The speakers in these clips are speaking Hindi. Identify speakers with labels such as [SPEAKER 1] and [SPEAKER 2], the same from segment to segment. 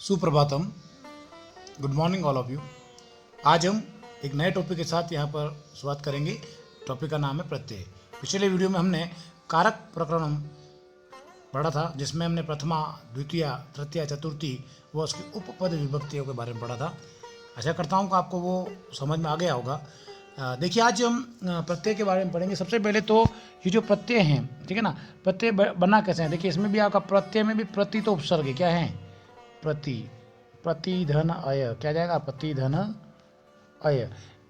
[SPEAKER 1] Suprabhatam, good morning all of you. आज हम एक नए टॉपिक के साथ यहाँ पर शुरुआत करेंगे। टॉपिक का नाम है प्रत्यय। पिछले वीडियो में हमने कारक प्रकरण पढ़ा था, जिसमें हमने प्रथमा, द्वितीया, तृतीया, चतुर्थी व उसकी उपपद विभक्तियों के बारे में पढ़ा था। आशा करता हूँ कि आपको वो समझ में आ गया होगा। देखिए, आज हम प्रत्यय के बारे में पढ़ेंगे। सबसे पहले तो ये जो प्रत्यय हैं, ठीक है ना, प्रत्यय बना कैसे हैं। देखिए, इसमें भी आपका प्रत्यय में भी प्रति तो उपसर्ग है, क्या है, प्रति, प्रतिधन अय, क्या जाएगा, प्रतिधन अय,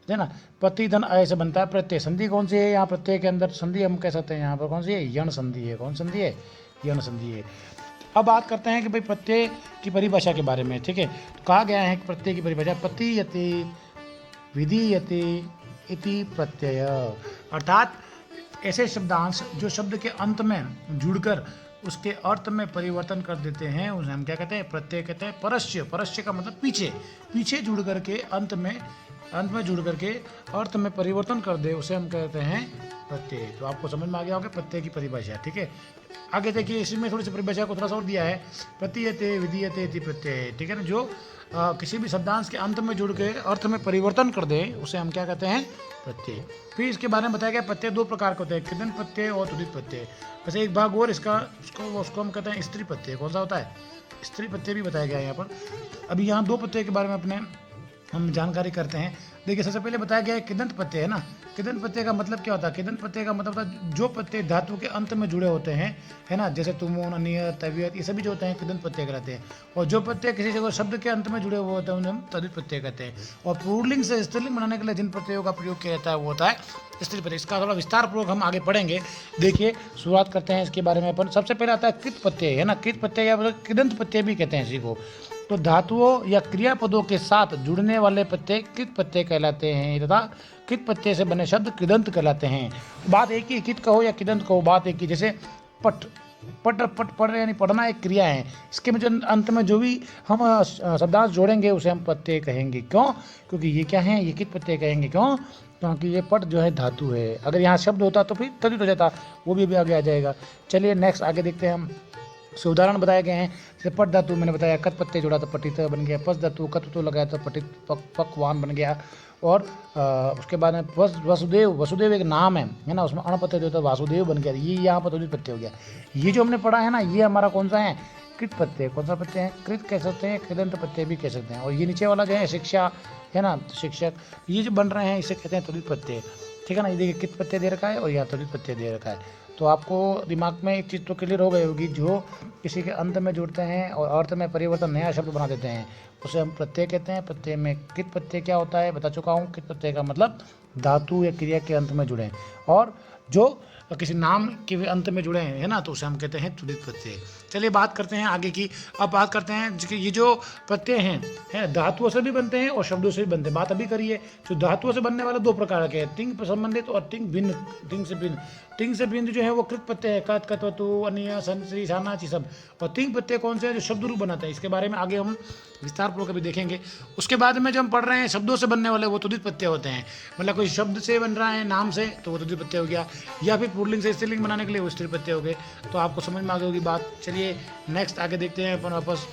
[SPEAKER 1] है ना। प्रतिधन अय से बनता है प्रत्यय। संधि कौन सी है यहाँ प्रत्यय के अंदर? संधि हम कह सकते हैं यहाँ पर कौन सी है, यण संधि है। कौन संधि है? यण संधि है। अब बात करते हैं कि भाई प्रत्यय की परिभाषा के बारे में, ठीक है। तो कहा गया है कि प्रत्यय की परिभाषा प्रतीयते विधीयते इति प्रत्यय, अर्थात ऐसे शब्दांश जो शब्द के अंत में जुड़कर उसके अर्थ में परिवर्तन कर देते हैं, उसे हम क्या कहते हैं, प्रत्यय कहते हैं। परस्य, परस्य का मतलब पीछे, पीछे जुड़ करके अंत में जुड़ करके अर्थ में परिवर्तन कर दे, उसे हम कहते हैं प्रत्यय। तो आपको समझ में आ गया होगा प्रत्यय की परिभाषा, ठीक है। आगे देखिए, इसमें थोड़ी सी परिभाषा को थोड़ा सा और दिया है, प्रतीयते विधीयते इति प्रत्यय, ठीक है ना। जो किसी भी शब्दांश के अंत में जुड़ के अर्थ में परिवर्तन कर दे, उसे हम क्या कहते हैं, प्रत्यय। फिर इसके बारे में बताया गया प्रत्यय दो प्रकार के होते हैं, कृदंत प्रत्यय और तुदित प्रत्यय। वैसे एक भाग और इसका, उसको हम कहते हैं स्त्री प्रत्यय। कौन सा होता है? स्त्री प्रत्यय भी बताया गया है यहाँ पर। अभी यहाँ दो प्रत्यय के बारे में अपने हम जानकारी करते हैं। देखिए, सबसे पहले बताया गया है कृदंत प्रत्यय, है ना। कृदंत प्रत्यय का मतलब क्या होता है? कृदंत प्रत्यय का मतलब होता है जो प्रत्यय धातु के अंत में जुड़े होते हैं, है ना, जैसे तुमोन, अनियत, तवियत, ये सभी जो होते हैं कृदंत प्रत्यय कहलाते हैं। और जो प्रत्यय किसी जगह शब्द के अंत में जुड़े हुए होते हैं उन्हें हम तद्धित प्रत्यय कहते हैं। और पुल्लिंग से स्त्रीलिंग बनाने के लिए जिन प्रत्ययों का प्रयोग किया जाता है वो होता है स्त्री प्रत्यय। इसका थोड़ा विस्तार पूर्वक हम आगे पढ़ेंगे। देखिए, शुरुआत करते हैं इसके बारे में अपन। सबसे पहले आता है कृत प्रत्यय, है ना। कृत प्रत्यय या कृदंत प्रत्यय भी कहते हैं इसी को। तो धातुओं या क्रियापदों के साथ जुड़ने वाले प्रत्यय कृत प्रत्यय कहलाते हैं, तथा कृत प्रत्यय से बने शब्द कृदंत कहलाते हैं। बात एक ही, कृत कहो या कृदंत कहो, बात एक ही। जैसे पट, पट पट पढ़ यानी पढ़ना एक क्रिया है। इसके में जो अंत में जो भी हम शब्दांश जोड़ेंगे उसे हम प्रत्यय कहेंगे। क्यों? क्योंकि ये क्या है, ये कृत प्रत्यय कहेंगे। क्यों? क्योंकि ये पट जो है धातु है। अगर यहाँ शब्द होता तो फिर तद्धित हो जाता, वो भी आगे आ जाएगा। चलिए नेक्स्ट आगे देखते हैं हम। से उदाहरण बताए गए हैं। जैसे पट धातु मैंने बताया, कत प्रत्यय जोड़ा तो पटित बन गया। पस धातु कत तो लगाया तो पटित पकवान बन गया। और उसके बाद में वसुदेव, वसुदेव एक नाम है ना, उसमें अण प्रत्यय जो था वासुदेव बन गया। ये यहाँ पर तद्धित प्रत्यय हो गया। ये जो हमने पढ़ा है ना, ये हमारा कौन सा है, कृत प्रत्यय। कौन सा प्रत्यय है? कृत कह सकते हैं, कृदंत प्रत्यय भी कह सकते हैं। और ये नीचे वाला जो है शिक्षा, है ना, शिक्षक, ये जो बन रहे हैं इसे कहते हैं तद्धित प्रत्यय, ठीक है ना। ये देखिए कृत प्रत्यय दे रखा है और यहाँ तद्धित प्रत्यय दे रखा है। तो आपको दिमाग में एक चीज़ तो क्लियर हो गई होगी, जो किसी के अंत में जुड़ते हैं और अर्थ में परिवर्तन, नया शब्द बना देते हैं, उसे हम प्रत्यय कहते हैं। प्रत्यय में कृत प्रत्यय क्या होता है बता चुका हूँ। कृत प्रत्यय का मतलब धातु या क्रिया के अंत में जुड़े, और जो किसी नाम के भी अंत में जुड़े हैं, है ना, तो उसे हम कहते हैं तुदित प्रत्यय। चलिए बात करते हैं आगे की। अब बात करते हैं कि ये जो प्रत्यय हैं धातुओं से भी बनते हैं और शब्दों से भी बनते हैं। बात अभी करिए। जो धातुओं से बनने वाले दो प्रकार के हैं, तिंग संबंधित और तिंग भिन्न। तिंग से भिन्न, तिंग से भिन्न जो है वो कृत प्रत्यय है, कत, कतवतु, अन्य, सन, श्री, सानाची सब। और तिंग प्रत्यय कौन से है? जो शब्द रूप बनाते हैं। इसके बारे में आगे हम विस्तार पूर्वक अभी देखेंगे। उसके बाद में जो हम पढ़ रहे हैं शब्दों से बनने वाले, वो तुदित प्रत्यय होते हैं। मतलब कोई शब्द से बन रहा है नाम से, तो वो तुदित प्रत्यय हो गया। या फिर पुल्लिंग से स्त्रीलिंग बनाने के लिए वो स्त्री प्रत्यय हो गए। तो आपको समझ में आ गई होगी बात। चलिए नेक्स्ट आगे देखते हैं अपन वापस।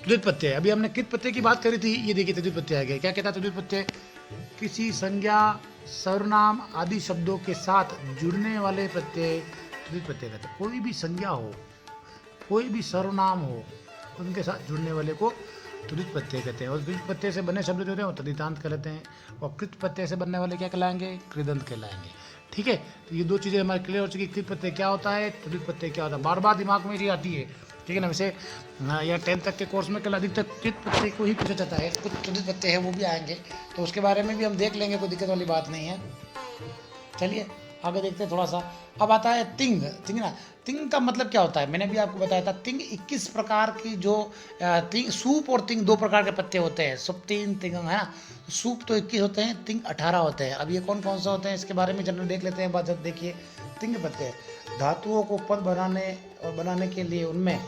[SPEAKER 1] तुदित प्रत्यय, अभी हमने कृत प्रत्यय की बात करी थी। ये देखिए तुदित प्रत्यय आ गया। क्या कहता है तुदित प्रत्यय? किसी संज्ञा, सर्वनाम आदि शब्दों के साथ जुड़ने वाले प्रत्यय तुदित प्रत्यय कहते हैं। कोई भी संज्ञा हो, कोई भी सर्वनाम हो, उनके साथ जुड़ने वाले को तुदित प्रत्यय कहते हैं। और तुदित प्रत्यय से बने शब्द जो होते हैं वो तद्धितांत कहलाते हैं। और कृत प्रत्यय से बनने वाले क्या कहलाएंगे? कृदंत कहलाएंगे, ठीक है। तो ये दो चीज़ें हमारे क्लियर हो चुकी। कृत प्रत्यय क्या होता है, तुदित प्रत्यय क्या होता है, बार बार दिमाग में ये आती है, ठीक है ना। वैसे या 10th तक के कोर्स में कल अधिकतर कृत प्रत्यय को ही पूछा जाता है। कुछ तुदित प्रत्यय है वो भी आएंगे, तो उसके बारे में भी हम देख लेंगे, कोई दिक्कत वाली बात नहीं है। चलिए आगे देखते हैं थोड़ा सा। अब आता है तिंग, ठीक है ना। तिंग का मतलब क्या होता है? मैंने भी आपको बताया था। तिंग 21 प्रकार की जो तिंग, सूप और तिंग दो प्रकार के पत्ते होते हैं। सुप, तीन, तिंग, है ना। सूप तो 21 होते हैं, तिंग 18 होते हैं। अब ये कौन कौन से होते हैं इसके बारे में जनरल देख लेते हैं। बात देखिए, तिंग पत्ते धातुओं को पद बनाने और बनाने के लिए उनमें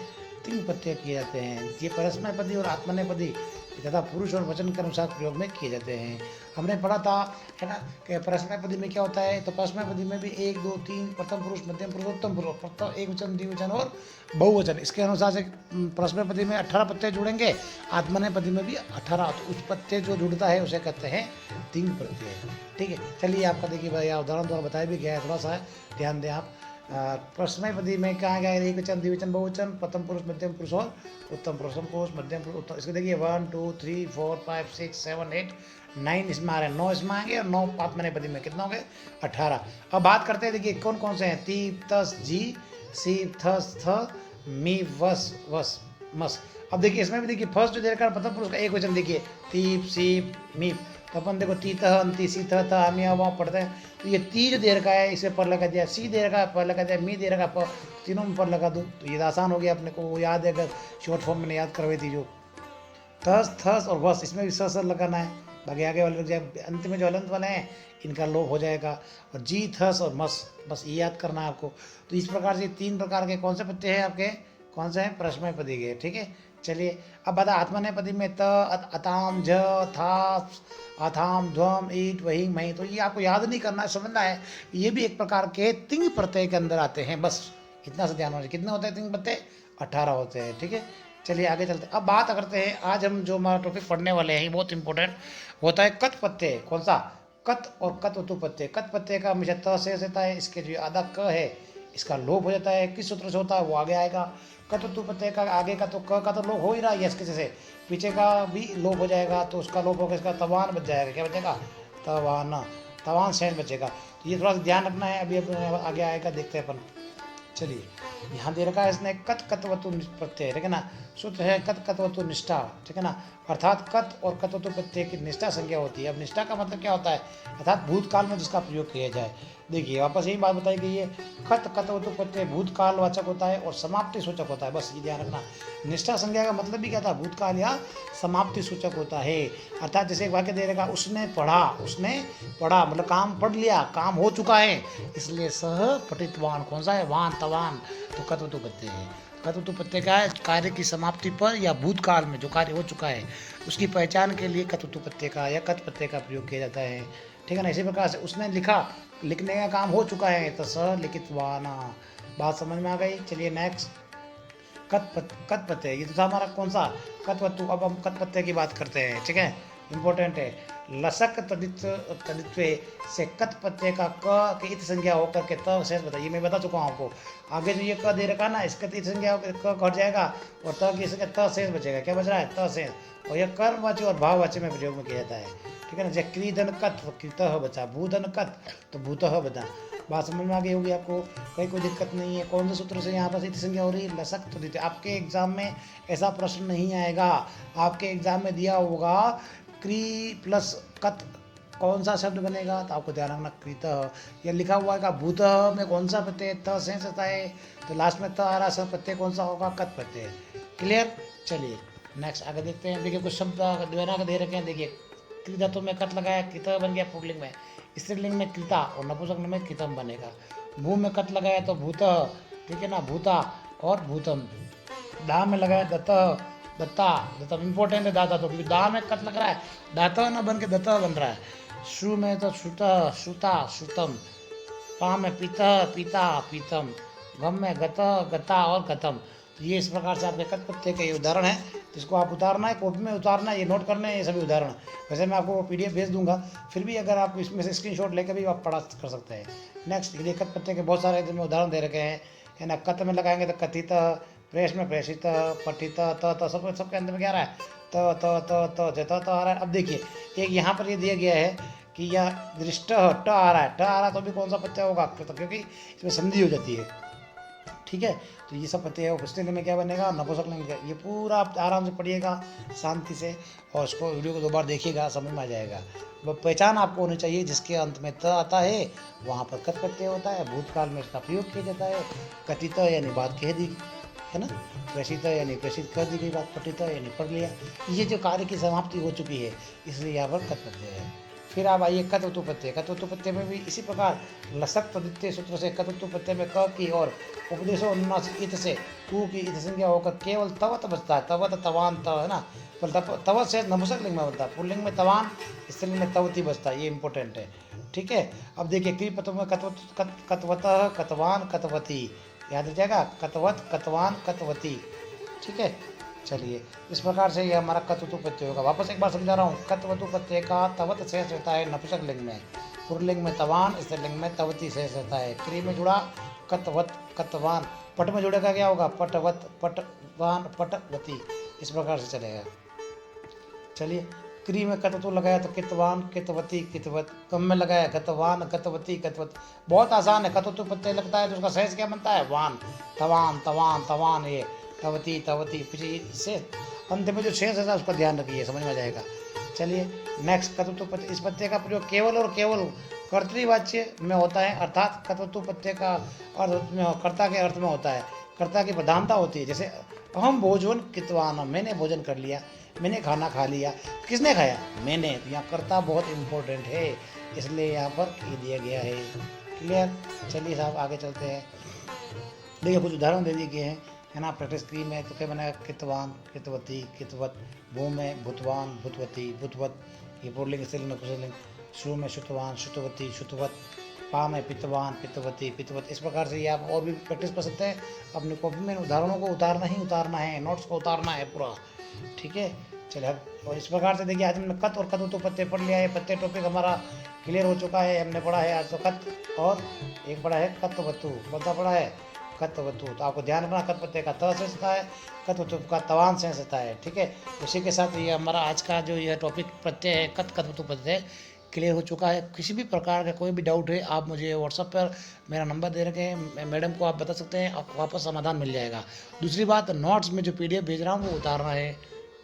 [SPEAKER 1] तिंग प्रत्यय किए जाते हैं। ये परस्मैपदी और आत्मनेपदी तथा पुरुष और वचन के अनुसार प्रयोग में किए जाते हैं। हमने पढ़ा था, है ना, कि परस्मैपदी में क्या होता है। तो परस्मैपदी में भी 1 2 3 प्रथम पुरुष, मध्यम पुरुष, उत्तम पुरुष, प्रथम एक वचन, द्विवचन और बहुवचन, इसके अनुसार से परस्मैपदी में 18 प्रत्यय जुड़ेंगे। आत्मनेपदी में भी 18। तो उस प्रत्यय जो जुड़ता है उसे कहते हैं तिंग प्रत्यय। ठीक है, चलिए आपका देखिए भैया उदाहरण द्वारा बताया भी गया है, थोड़ा सा ध्यान दें आप। परस्मैपदी में कहा गया है एक वचन, द्विवचन, बहुवचन, प्रथम पुरुष, मध्यम पुरुष और उत्तम पुरुष। प्रथम पुरुष, मध्यम पुरुष, उत्तम। इसको देखिए 1 2 3 4 5 6 7 8 9 इसमें आ रहे हैं, 9 इसमें आएंगे और 9 आत्मनेपदी में कितना हो गए 18। अब बात करते हैं, देखिए कौन कौन से हैं। तीप तस जी, सीप थस थ, मी वस वस मस। अब देखिए इसमें भी देखिए फर्स्ट जो दे रखा है प्रथम पुरुष का एक वचन, देखिए तीप सीप मीप। तो अपन देखो ती तह अंति सी तह तह हम यहाँ पढ़ते हैं। तो ये ती जो दे रखा है इसे पर लगा दिया, सी दे रखा है पर लगा दिया, मी दे रखा प, तीनों में पर लगा दूँ तो ये आसान हो गया अपने को। वो याद है अगर शॉर्ट फॉर्म में याद करवाई थी जो थस थस और बस, इसमें भी स लगाना है। बाकी आगे वाले अंत में जो हलंत वाले हैं इनका लोप हो जाएगा। और जी थस और मस, बस ये याद करना है आपको। तो इस प्रकार से 3 प्रकार के कौन से प्रत्यय हैं आपके, कौन से हैं, परस्मैपदी के। ठीक है, चलिए अब बता आत्मनेपदी में त अताम झ था अथाम ध्वम ईट वही मही। तो ये आपको याद नहीं करना है, समझना है। ये भी एक प्रकार के तिंग प्रत्यय के अंदर आते हैं, बस इतना सा ध्यान होना चाहिए। कितने होते हैं तिंग प्रत्यय, 18 होते हैं। ठीक है, चलिए आगे चलते हैं। अब बात करते हैं, आज हम जो हमारा टॉपिक पढ़ने वाले हैं बहुत इंपॉर्टेंट होता है कत प्रत्यय। कौन सा, कत और कत वतु प्रत्यय। कत प्रत्यय का हमेशा त से होता है, इसके जो आधा क है इसका लोप हो जाता है। किस सूत्र से होता है वो आगे आएगा। कत वतु प्रत्यय का आगे का तो क का तो लोप हो ही रहा है, इसके जैसे पीछे का भी लोप हो जाएगा। तो उसका लोप होगा, इसका तवान बच जाएगा। क्या बचेगा, तवान, तवान शेष बचेगा। तो ये थोड़ा सा ध्यान रखना है। अभी आगे आएगा, देखते हैं अपन। चलिए यहाँ दे रखा है इसने कत कतवतु प्रत्यय, ठीक है ना। सूत्र है कत कतवतु निष्ठा, ठीक है ना। अर्थात कत और कतवतु प्रत्यय की निष्ठा संज्ञा होती है। अब निष्ठा का मतलब क्या होता है, अर्थात भूतकाल में जिसका प्रयोग किया जाए। देखिए वापस यही बात बताई गई है, कत कतवतु प्रत्यय भूतकाल वाचक होता है और समाप्ति सूचक होता है। बस ये ध्यान रखना। निष्ठा संज्ञा का मतलब भी क्या था, भूतकाल या समाप्ति सूचक होता है। अर्थात जैसे एक वाक्य दे रखा, उसने पढ़ा मतलब काम पढ़ लिया, काम हो चुका है, इसलिए सह पठितवान। कौन सा है, वान तवान। तो कतवतु प्रत्यय है। कतवतु प्रत्यय का है कार्य की समाप्ति पर या भूतकाल में जो कार्य हो चुका है उसकी पहचान के लिए कतवतु प्रत्यय का या कत प्रत्यय का प्रयोग किया जाता है। ठीक है ना। इसी प्रकार से उसने लिखा, लिखने का काम हो चुका है तो स लिखितवाना। बात समझ में आ गई। चलिए नेक्स्ट, कत प्रत्यय। ये तो था हमारा कौन सा, कतवतु। अब हम कत प्रत्यय की बात करते हैं, ठीक है, इंपॉर्टेंट है। लसक तदित्व से कत प्रत्यय का क की इत संज्ञा होकर के त शेष बताइए। मैं बता चुका हूँ आपको। आगे जो ये क दे रखा ना, इसका इत संज्ञा होकर क घट जाएगा और त की इसका त शेष बचेगा। क्या बच रहा है, त शेष। और यह कर्मवाची और भाववाची में प्रयोग में किया जाता है। ठीक है ना। जैसे क्रीधन कत, कृतः बचा, भूधन कत तो भूतः बचा। बात समझ में आ गई होगी आपको, कहीं कोई दिक्कत नहीं है। कौन से सूत्र से यहाँ पर इत संज्ञा हो रही है, लसक तदित्व। आपके एग्जाम में ऐसा प्रश्न नहीं आएगा। आपके एग्जाम में दिया होगा क्री प्लस कत, कौन सा शब्द बनेगा, तो आपको ध्यान रखना कृतः। या लिखा हुआ है भूत में कौन सा प्रत्यय, त से आता है तो लास्ट में त आ रहा, सब प्रत्यय कौन सा होगा, कत प्रत्यय। क्लियर। चलिए नेक्स्ट आगे देखते हैं। देखिए कुछ शब्द द्वारा दे रखे हैं। देखिए कृतत्व में कत लगाया, कृत बन गया पुल्लिंग में, स्त्रीलिंग में कृता और नपुंसक में कृतम बनेगा। भू में कत लगाया तो भूत, ठीक है ना, भूता और भूतम। दा में लगाया दत्त, दत्ता, दत्तम इंपॉर्टेंट है दाता। तो दा में कत लग रहा है, दाता ना बन के दत्ता बन रहा है। श्रु में तो श्रुता, श्रुता, श्रुतम। पा में पिता, पिता, पीतम। गम में गत, गता और गतम। तो ये इस प्रकार से आपके कत प्रत्यय के उदाहरण है, जिसको आप उतारना है, कॉपी में उतारना है, ये नोट करना है ये सभी उदाहरण। वैसे मैं आपको PDF भेज दूंगा, फिर भी अगर आप इसमें से स्क्रीनशॉट लेकर भी आप पढ़ा कर सकते हैं। नेक्स्ट, ये कत प्रत्यय के बहुत सारे में उदाहरण दे रखे हैं, है ना। कत में लगाएंगे तो कथित, प्रेस में प्रेषित, पठित, त सबके अंदर में क्या आ रहा है, त जता आ रहा है। अब देखिए एक यहाँ पर ये दिया गया है कि यह दृष्ट ट आ रहा है, ट आ रहा है तो भी कौन सा प्रत्यय होगा, क्योंकि इसमें संधि हो जाती है। ठीक है, तो ये सब प्रत्यय उपस्थिति में क्या बनेगा, नपुंसक लिंग। ये पूरा आप आराम से पढ़िएगा शांति से, और इसको वीडियो को 2 बार देखिएगा, समझ में आ जाएगा। वो पहचान आपको होनी चाहिए, जिसके अंत में त आता है वहाँ पर कत प्रत्यय होता है। भूतकाल में इसका प्रयोग किया जाता है। कथित यानी बात कह दी, है ना। प्रेषित यानी प्रेषित कर दी गई बात, पठित यानी पढ़ लिया। ये जो कार्य की समाप्ति हो चुकी है, इसलिए यहाँ पर कत प्रत्यय है। फिर आप आइए कतवतु प्रत्यय। कतवतु प्रत्यय में भी इसी प्रकार लसक तद्वितीय सूत्र से कतवतु प्रत्यय में क की और उपदेशो अनुनासिक इत से उ की इत संज्ञा होकर केवल तवत बचता है। तवत तवान तव है ना, पर तवत से नपुंसक लिंग में बनता है, पुल्लिंग में तवान, स्त्रीलिंग में तवती बचता है। ये इंपॉर्टेंट है, ठीक है। अब देखिए क्रियापदों में कतवतः, कतवान, कतवती, याद रह जाएगा, कतवत, कतवान, कतवती, ठीक है। चलिए इस प्रकार से ये हमारा कतवतु प्रत्यय होगा। वापस एक बार समझा रहा हूँ, कतवतु प्रत्यय का तवत शेष रहता है नपुंसक लिंग में, पुल्लिंग में तवान, स्त्रीलिंग में तवती शेष रहता है। क्रिया में जुड़ा कतवत, कतवान, पट में जुड़ेगा क्या होगा, पटवत, पटवान, पटवती, इस प्रकार से चलेगा। चलिए क्री में कतवतु लगाया तो कितवान, कितवती, कितवत। कम में लगाया कतवान, कतवती, कतवत। बहुत आसान है, कतवतु प्रत्यय लगता है तो उसका शेष क्या बनता है, वान, तवान, तवान, तवान, ये तवती, तवती, फिर इससे अंत में जो शेष है उसका ध्यान रखिए, समझ में आ जाएगा। चलिए नेक्स्ट, कतवतु प्रत्यय, इस प्रत्यय का प्रयोग केवल और केवल कर्तृवाच्य में होता है, अर्थात कतवतु प्रत्यय का अर्थ में कर्ता के अर्थ में होता है, कर्ता की प्रधानता होती है। जैसे अहम भोजन कृतवान, मैंने भोजन कर लिया, मैंने खाना खा लिया। किसने खाया, मैंने। तो यहाँ कर्ता बहुत इंपॉर्टेंट है, इसलिए यहाँ पर ये दिया गया है। क्लियर। चलिए साहब आगे चलते हैं। देखिए कुछ उदाहरण दे दिए गए हैं, है ना। प्रैक्टिस क्री में तो क्या बनेगा, कितवान, कितवती, कितवत। भू में भूतवान, भूतवती, भूतवत, ये पुल्लिंग, स्त्रीलिंग, नपुंसकलिंग। शु में शुतवान, शुतवती, शुतवत। पा में पितवान, पितवती, पितवत। इस प्रकार से ये आप और भी प्रैक्टिस कर सकते हैं। अपनी कॉपी में उदाहरणों को उतारना ही उतारना है, नोट्स को उतारना है पूरा, ठीक है। चलिए और इस प्रकार से देखिए आज हमने कत और कतवतु प्रत्यय पढ़ लिया है। प्रत्यय टॉपिक हमारा क्लियर हो चुका है। हमने पढ़ा है आज तो कत और एक पढ़ा है कतवतु। कौन सा पढ़ा है, कतवतु। तो आपको ध्यान रखना, कत प्रत्यय का त शेष होता है, कतवतु का तवान शेष होता है, ठीक है। उसी के साथ ये हमारा आज का जो यह टॉपिक प्रत्यय है कत कतवतु प्रत्यय क्लियर हो चुका है। किसी भी प्रकार का कोई भी डाउट है आप मुझे व्हाट्सएप पर मेरा नंबर दे रखे हैं, मैडम को आप बता सकते हैं, आपको वापस समाधान मिल जाएगा। दूसरी बात, नोट्स में जो PDF भेज रहा हूँ वो उतारना है,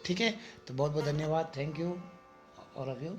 [SPEAKER 1] ठीक है। तो बहुत बहुत धन्यवाद, thank you all of you.